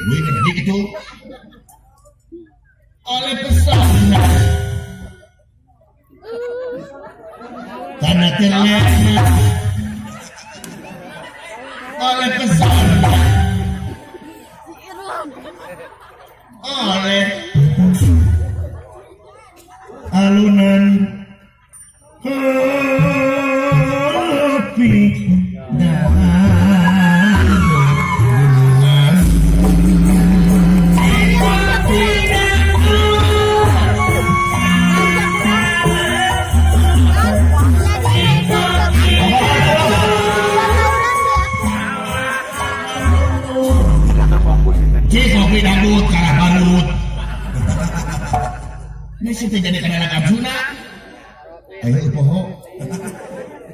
Wih, jadi itu oleh pesona karena terlena oleh pesona oleh alunan kopi dan kopi dangdut kalah balut. Ini sih jadi kenal Arjuna. Ayo poho.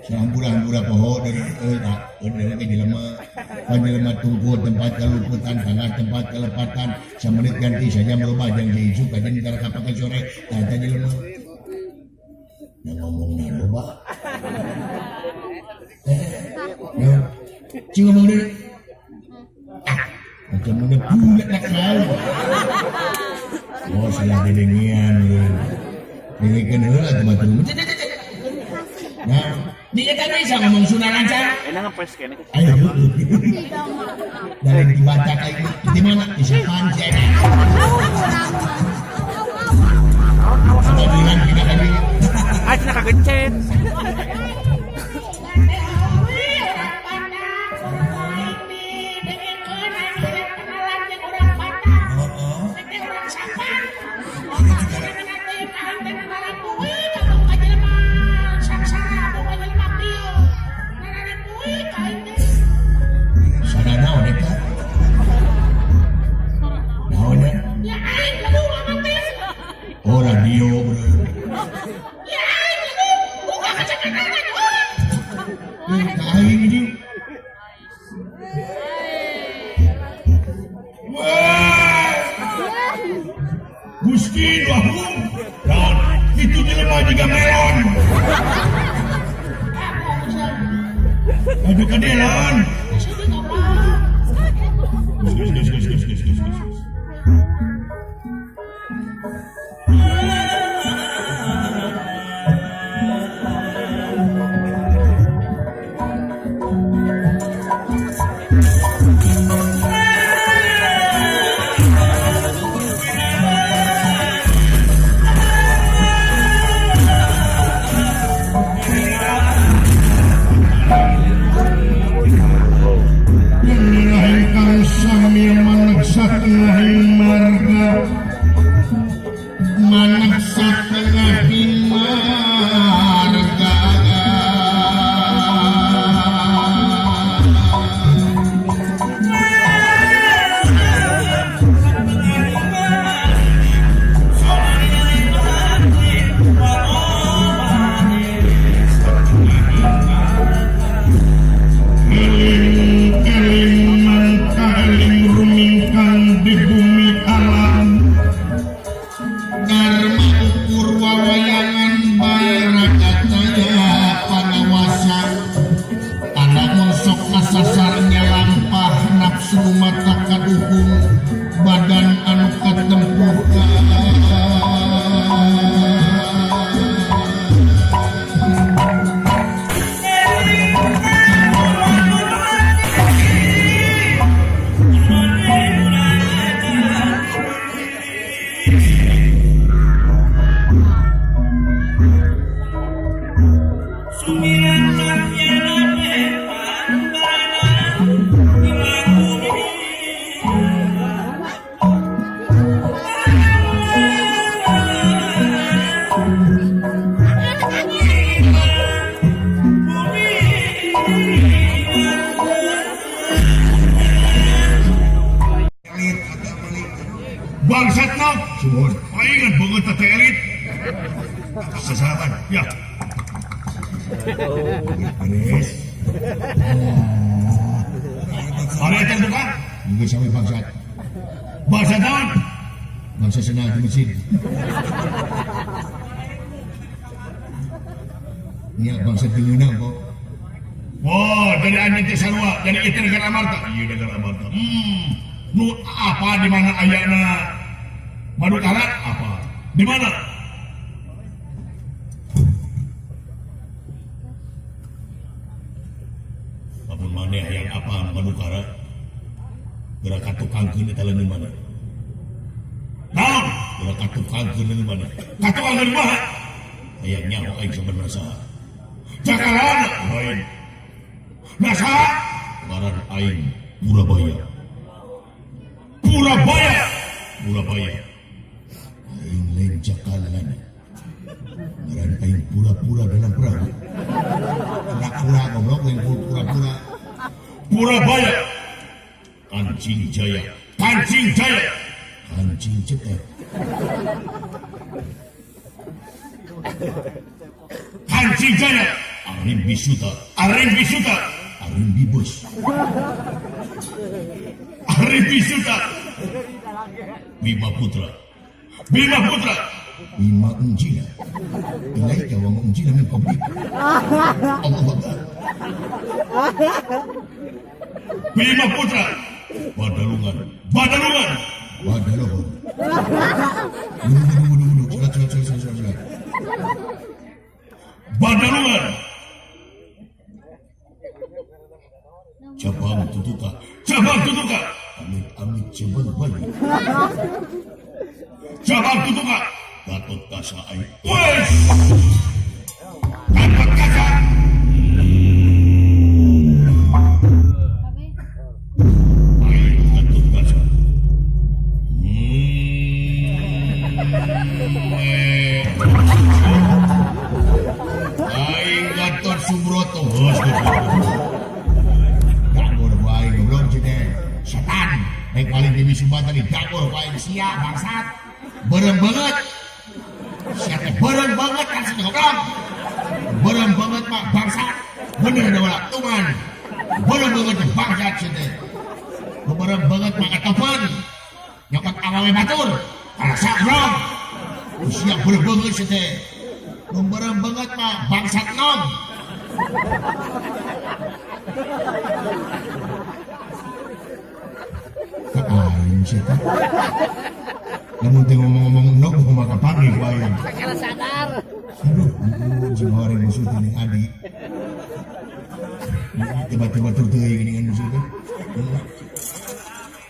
Sambura poho dari jelema tunggu tempat keluputan tangan tempat kelepatan semenit ganti saja merubah yang hijau kajian antara kapan sore tanya jelema. Yang ngomongnya lupa. Cing ngomong deh. Macam mana pula nak tahu. Oh salah didengian ini kenal teman-teman. Nah, dia kan bisa ngomong Sunda lancar. Enak ngepres kayaknya. Ayo. Dari dibaca kayak di mana? Di Japan sih. Sudah bilang kita tadi. Ah, cina kagencet. Oh radio bro. Ya itu buka kaca-kaca. Kain ini. Wah. Gusti wahum. Dan itu jelema juga melon. Aduh kadelan. Bangsat nak, suhun. Ingat banget tete elit. Sesahabat, ya. Beres. Ada yang terbuka? Juga sampai bangsat. Bangsat tahun. Bangsa senang di mesin. Ini bangsa tinggunang kok. Oh, dari Anjing Sarwa, dari itu negara Amarta. Iya negara Amarta. Nu apa di mana ayana Madukara apa? Di mana? Apun mana yang apa Madukara? Gerakan tukang kini telan di mana? Naon? Gerakan tukang kini di mana? Katukang di mana? Ayahnya kok aing sebenarnya. Jakalan lain. Nasa ngaran aing Purabaya. Purabaya. Purabaya. Aing lain jakalan. Ngaran aing pura-pura dalam perahu. Pura-pura goblok lain pura-pura. Purabaya. Kancing Jaya. Kancing Jaya. Kancing cetek. Kancing Jaya. Arim Bisuta. Arim Bisuta. Arim Bibus. Arim Bisuta. Bima Putra. Bima Putra. Bima Unjina. Ilai jawang Unjina min publik. Allah Akbar. Bima Putra. Badalungan. Badalungan. Badalungan. Dulu. Silat. Badalungan. Cabang Tutuka. Cabang Tutuka. Amit cabang Bali. Cabang Tutuka. Gatot Kaca aing. Wes. Gatot Kaca. Aing Gatot Kaca. Aing Gatot Subroto. Dapur baik belum cine. Setan. Baik paling di Subatan di dapur baik sia bangsat. Berem banget. Siapa berem banget kan sih goblok. Berem banget mak bangsat. Bener ada wala tuman. Berem banget bangsat cine. Berem banget mak katopan. Nyokot awawe batur. Karasa bro. Siap berem banget cine. Berem banget mak bangsat nom. Kain siapa? Namun ngomong-ngomong nok mau makan pagi bayang. Karena sadar. Aduh, si goreng musuh ini adi. Tiba-tiba tertui gini kan musuhnya.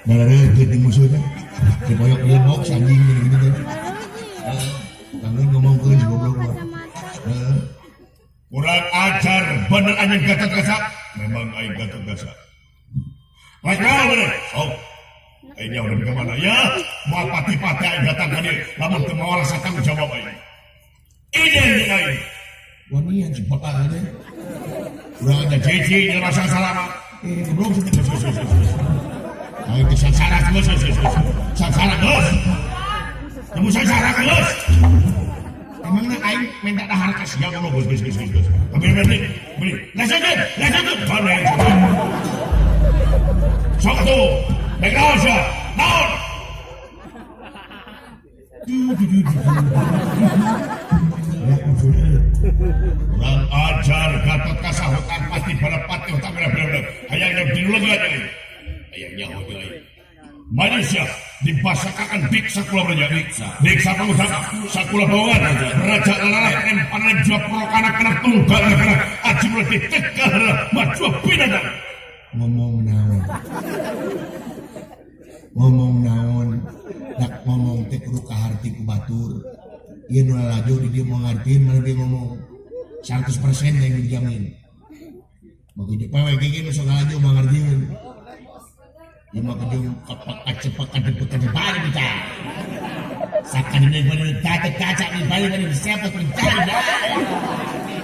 Nara gede musuhnya. Dipoyok lembok sanjing gini kan. Kangen ngomong ke si goblok. Kurang ajar bener anjing Gatot Kaca. Memang aing Gatot Kaca. Mas bener. Oh. Aingnya udah ke mana ya? Mau pati-pati aing datang ke dia. Namun kemauan rasa tanggung jawab aing. Ini yang aing. Wah ini yang cepat aja. Udah ada JJ yang rasa salah. Belum sih. Aing kesangsara terus. Sangsara terus. Kamu sangsara terus. Emangnya aing minta dahar kasih ya kalau bos. Beli. Lanjut. Mana yang sok tuh. Background siya! Down! Kurang ajar Gatot Kaca hutan pasti balapati hutan benar-benar. Ayahnya dilulang aja. Ayahnya hoja. Manusia dibasakakan diksa kula berjaya. Diksa pengusaha sakula bawangan. Raja lalah empanan jua prok anak-anak tunggal anak-anak. Aji mulai ditegah maju binatang. Ngomong naon dak ngomong teh kudu kaharti ku batur. Ieu nu laju di dia mau ngartiin mana dia ngomong 100% yang dijamin. Begitu pawe gigi nu sok laju mau ngartiin. Ieu mah kudu kapak kacepak kadepet balik kita. Sakan ini bener Gatot Kaca di balik bener siapa pun cari dah.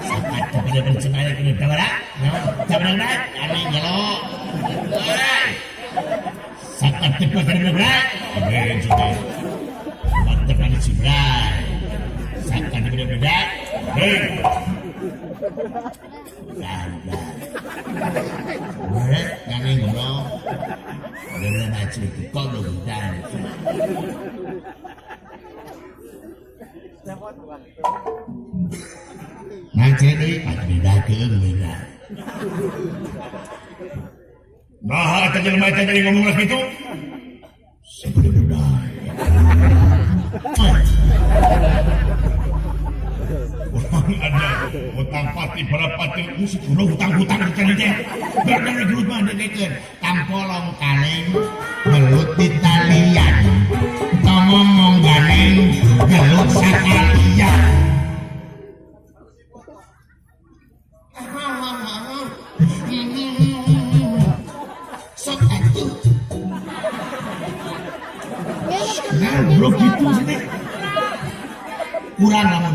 Sakat bener cemari kudu tabara. Tabara dah. Ana gelo. Sakat tepat dari berat, bener juga. Mantap dari si berat. Sakat dari berat, bener. Berat, kami ngomong. Bener macam itu, kau belum berat. Macam ni, ada dagang berat. Nah, aja jelema aja jadi ngomong lagi itu. Sebenarnya. Orang ada hutang pati berapati musik kuno hutang-hutang kali teh. Bener gelut mah dekeun. Tampolong kaleng gelut di talian. Ngomong ganeng gelut sakalian. Sok atuh. Nah, bro gitu sih. Kurang lama.